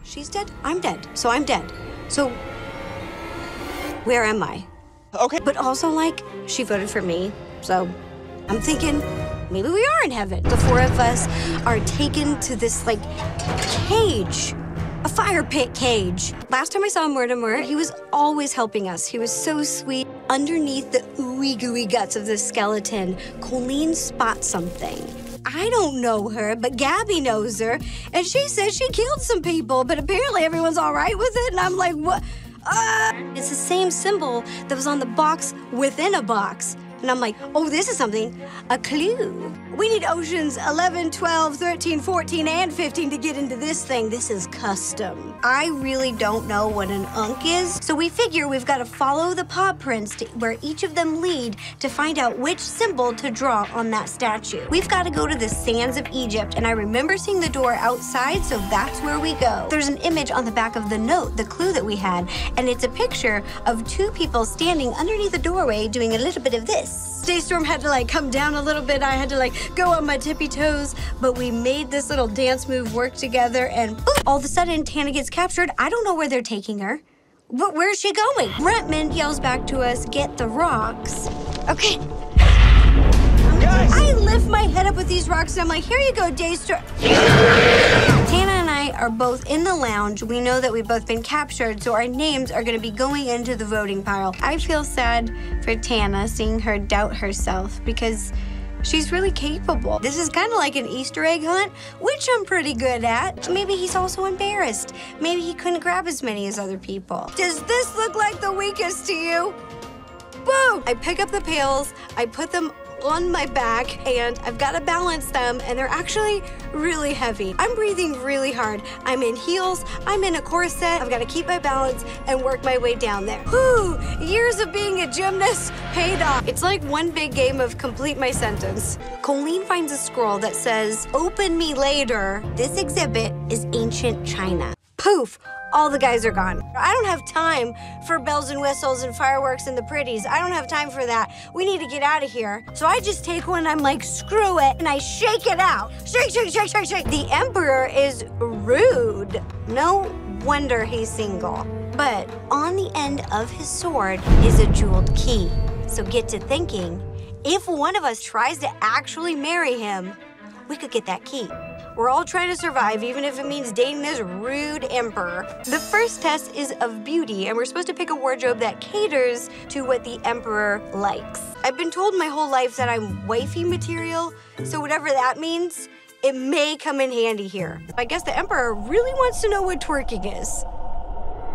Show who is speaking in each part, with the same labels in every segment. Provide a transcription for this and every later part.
Speaker 1: She's dead, I'm dead, so I'm dead. So, where am I?
Speaker 2: Okay.
Speaker 1: But also, like, she voted for me, so I'm thinking maybe we are in heaven. The four of us are taken to this, like, cage. A fire pit cage. Last time I saw Mortimer, he was always helping us. He was so sweet. Underneath the ooey gooey guts of the skeleton, Colleen spots something. I don't know her, but Gabby knows her, and she says she killed some people, but apparently everyone's all right with it, and I'm like, what? It's the same symbol that was on the box within a box. And I'm like, oh, this is something, a clue. We need oceans 11, 12, 13, 14, and 15 to get into this thing. This is custom. I really don't know what an unk is, so we figure we've got to follow the paw prints to where each of them lead to find out which symbol to draw on that statue. We've got to go to the sands of Egypt, and I remember seeing the door outside, so that's where we go. There's an image on the back of the note, the clue that we had, and it's a picture of two people standing underneath the doorway doing a little bit of this. Daystorm had to like come down a little bit. I had to like go on my tippy toes, but we made this little dance move work together, and boop, all of a sudden Tana gets captured. I don't know where they're taking her. But where's she going? Brentman yells back to us, get the rocks. Okay. Guys. I lift my head up with these rocks and I'm like, here you go, Daystorm. Tana and I are both in the lounge. We know that we've both been captured, so our names are gonna be going into the voting pile. I feel sad for Tana, seeing her doubt herself, because she's really capable. This is kind of like an Easter egg hunt, which I'm pretty good at. Maybe he's also embarrassed. Maybe he couldn't grab as many as other people. Does this look like the weakest to you? Boom! I pick up the pails, I put them on my back, and I've got to balance them, and they're actually really heavy. I'm breathing really hard. I'm in heels, I'm in a corset. I've got to keep my balance and work my way down there. Whew, years of being a gymnast paid off. It's like one big game of complete my sentence. Colleen finds a scroll that says, open me later. This exhibit is ancient China. Poof. All the guys are gone. I don't have time for bells and whistles and fireworks and the pretties. I don't have time for that. We need to get out of here. So I just take one, I'm like, screw it, and I shake it out. Shake, shake, shake, shake, shake. The Emperor is rude. No wonder he's single. But on the end of his sword is a jeweled key. So get to thinking, if one of us tries to actually marry him, we could get that key. We're all trying to survive, even if it means dating this rude emperor. The first test is of beauty, and we're supposed to pick a wardrobe that caters to what the emperor likes. I've been told my whole life that I'm wifey material, so whatever that means, it may come in handy here. I guess the emperor really wants to know what twerking is.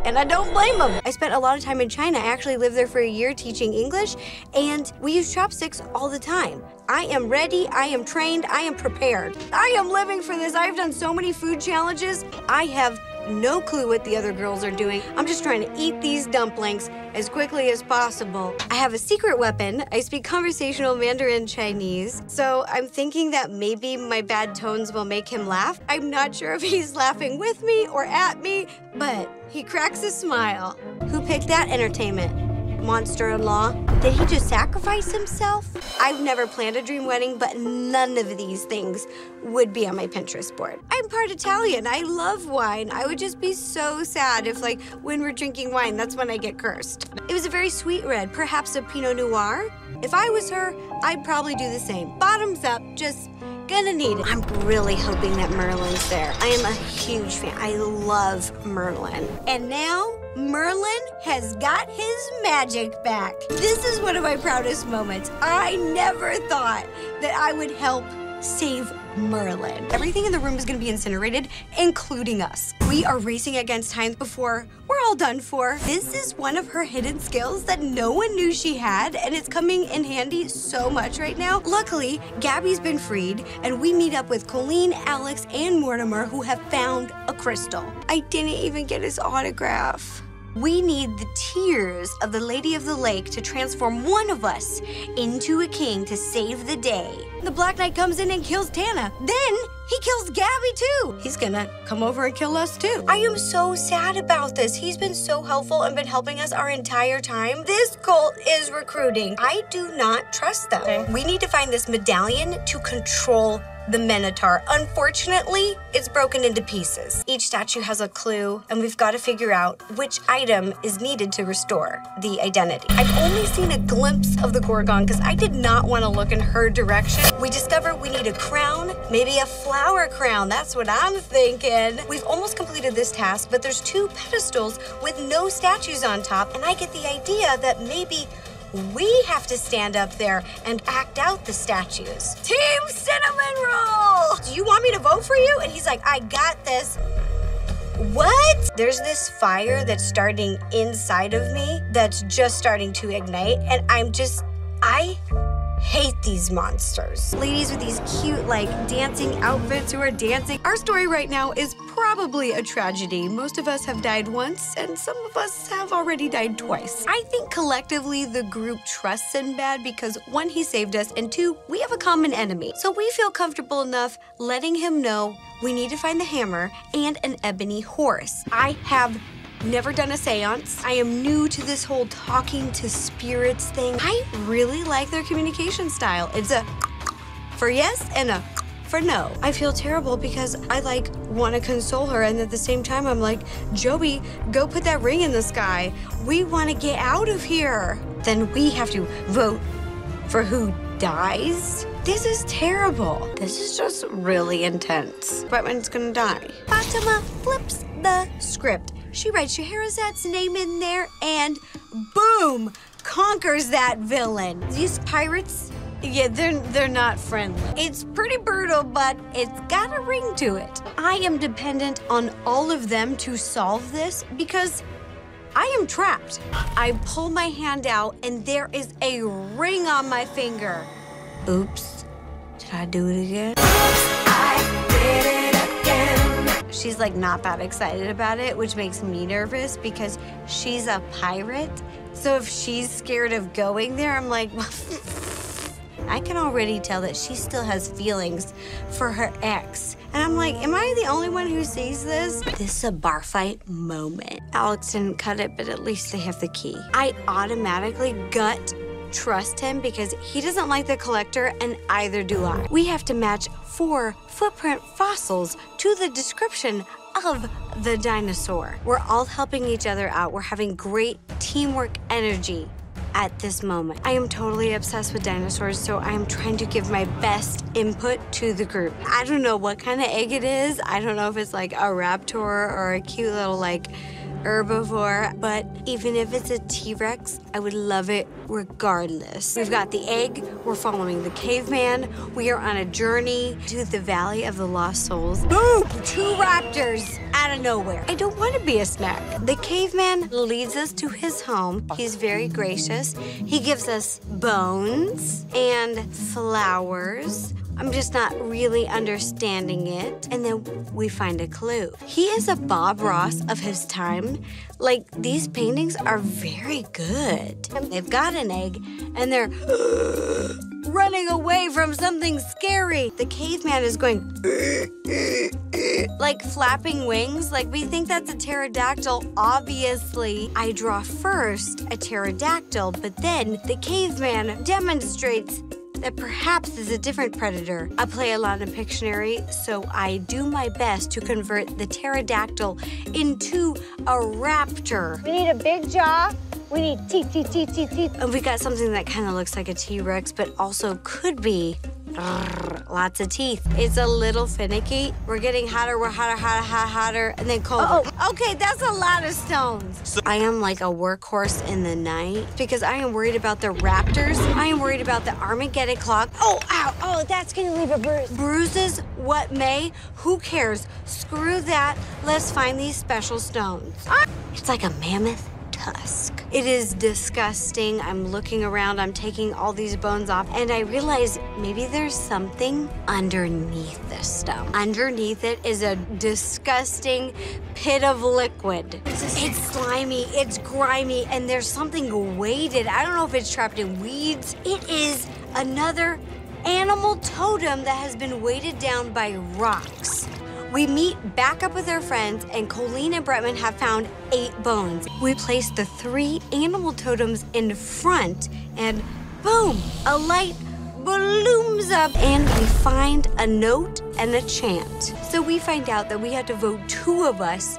Speaker 1: And I don't blame him. I spent a lot of time in China. I actually lived there for a year teaching English, and we use chopsticks all the time. I am ready, I am trained, I am prepared. I am living for this. I've done so many food challenges. I have no clue what the other girls are doing. I'm just trying to eat these dumplings as quickly as possible. I have a secret weapon. I speak conversational Mandarin Chinese, so I'm thinking that maybe my bad tones will make him laugh. I'm not sure if he's laughing with me or at me, but he cracks a smile. Who picked that entertainment? Monster-in-law? Did he just sacrifice himself? I've never planned a dream wedding, but none of these things would be on my Pinterest board. I'm part Italian. I love wine. I would just be so sad if, like, when we're drinking wine, that's when I get cursed. It was a very sweet red, perhaps a Pinot Noir. If I was her, I'd probably do the same. Bottoms up, just gonna need it. I'm really hoping that Merlin's there. I am a huge fan. I love Merlin. And now, Merlin has got his magic back. This is one of my proudest moments. I never thought that I would help save Merlin. Everything in the room is gonna be incinerated, including us. We are racing against time before we're all done for. This is one of her hidden skills that no one knew she had, and it's coming in handy so much right now. Luckily, Gabby's been freed, and we meet up with Colleen, Alex, and Mortimer, who have found a crystal. I didn't even get his autograph. We need the tears of the Lady of the Lake to transform one of us into a king to save the day. The Black Knight comes in and kills Tana. Then he kills Gabby too. He's gonna come over and kill us too. I am so sad about this. He's been so helpful and been helping us our entire time. This cult is recruiting. I do not trust them. Okay. We need to find this medallion to control the Minotaur. Unfortunately, it's broken into pieces. Each statue has a clue, and we've got to figure out which item is needed to restore the identity. I've only seen a glimpse of the Gorgon because I did not want to look in her direction. We discover we need a crown, maybe a flower crown. That's what I'm thinking. We've almost completed this task, but there's 2 pedestals with no statues on top, and I get the idea that maybe we have to stand up there and act out the statues. Team Cinnamon Roll! Do you want me to vote for you? And he's like, I got this. What? There's this fire that's starting inside of me that's just starting to ignite, and I hate these monsters. Ladies with these cute, like, dancing outfits who are dancing. Our story right now is probably a tragedy. Most of us have died once, and some of us have already died twice. I think collectively the group trusts Sinbad because 1, he saved us, and 2, we have a common enemy. So we feel comfortable enough letting him know we need to find the hammer and an ebony horse. I have never done a seance. I am new to this whole talking to spirits thing. I really like their communication style. It's a for yes and a for no. I feel terrible because I want to console her, and at the same time I'm like, Joey, go put that ring in the sky. We want to get out of here. Then we have to vote for who dies. This is terrible. This is just really intense. Batman's gonna die. Fatima flips the script. She writes Shahrazad's name in there and boom, conquers that villain. These pirates, yeah, they're not friendly. It's pretty brutal, but it's got a ring to it. I am dependent on all of them to solve this because I am trapped. I pull my hand out and there is a ring on my finger. Oops, did I do it again? I did it again. She's like not that excited about it, which makes me nervous because she's a pirate. So if she's scared of going there, I'm like, I can already tell that she still has feelings for her ex. And I'm like, am I the only one who sees this? This is a bar fight moment. Alex didn't cut it, but at least they have the key. I automatically gut trust him because he doesn't like the collector and either do I. We have to match 4 footprint fossils to the description of the dinosaur. We're all helping each other out. We're having great teamwork energy at this moment. I am totally obsessed with dinosaurs, so I am trying to give my best input to the group. I don't know what kind of egg it is. I don't know if it's like a raptor or a cute little like herbivore, but even if it's a T-Rex, I would love it regardless. We've got the egg, we're following the caveman, we are on a journey to the Valley of the Lost Souls. Boom! 2 raptors out of nowhere. I don't want to be a snack. The caveman leads us to his home. He's very gracious. He gives us bones and flowers. I'm just not really understanding it. And then we find a clue. He is a Bob Ross of his time. Like, these paintings are very good. They've got an egg, and they're running away from something scary. The caveman is going like flapping wings. Like, we think that's a pterodactyl, obviously. I draw first a pterodactyl, but then the caveman demonstrates that perhaps is a different predator. I play a lot in Pictionary, so I do my best to convert the pterodactyl into a raptor. We need a big jaw. We need teeth. And we got something that kind of looks like a T-Rex, but also could be lots of teeth. It's a little finicky. We're getting hotter, we're hotter, and then colder. Okay, that's a lot of stones. I am like a workhorse in the night because I am worried about the raptors. I am worried about the Armageddon clock. Oh, ow, oh, that's gonna leave a bruise. Bruises, what may? Who cares? Screw that. Let's find these special stones. It's like a mammoth tusk. It is disgusting. I'm looking around, I'm taking all these bones off, and I realize maybe there's something underneath this stuff. Underneath it is a disgusting pit of liquid. It's slimy, it's grimy, and there's something weighted. I don't know if it's trapped in weeds. It is another animal totem that has been weighted down by rocks. We meet back up with our friends, and Colleen and Bretman have found 8 bones. We place the 3 animal totems in front, and boom, a light balloons up, and we find a note and a chant. So we find out that we had to vote 2 of us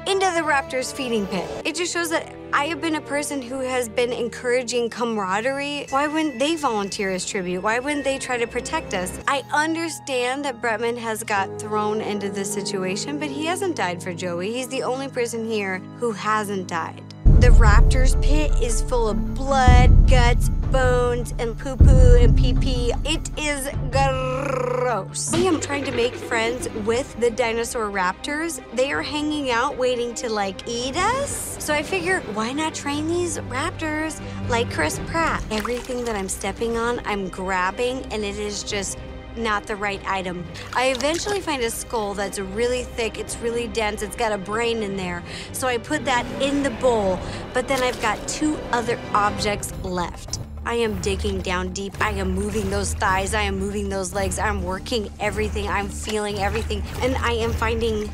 Speaker 1: into the raptor's feeding pit. It just shows that I have been a person who has been encouraging camaraderie. Why wouldn't they volunteer as tribute? Why wouldn't they try to protect us? I understand that Bretman has got thrown into this situation, but he hasn't died for Joey. He's the only person here who hasn't died. The raptor's pit is full of blood, guts, bones, and poo-poo and pee-pee. It is gross. I am trying to make friends with the dinosaur raptors. They are hanging out waiting to eat us. So I figure, why not train these raptors like Chris Pratt? Everything that I'm stepping on, I'm grabbing, and it is just not the right item. I eventually find a skull that's really thick, it's really dense, it's got a brain in there. So I put that in the bowl, but then I've got 2 other objects left. I am digging down deep, I am moving those thighs, I am moving those legs, I'm working everything, I'm feeling everything, and I am finding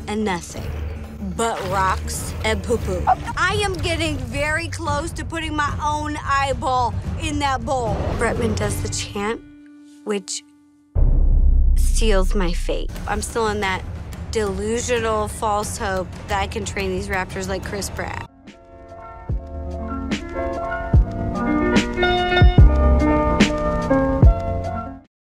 Speaker 1: a nothing but rocks and poo-poo. I am getting very close to putting my own eyeball in that bowl. Bretman does the chant, which seals my fate. I'm still in that delusional false hope that I can train these raptors like Chris Pratt.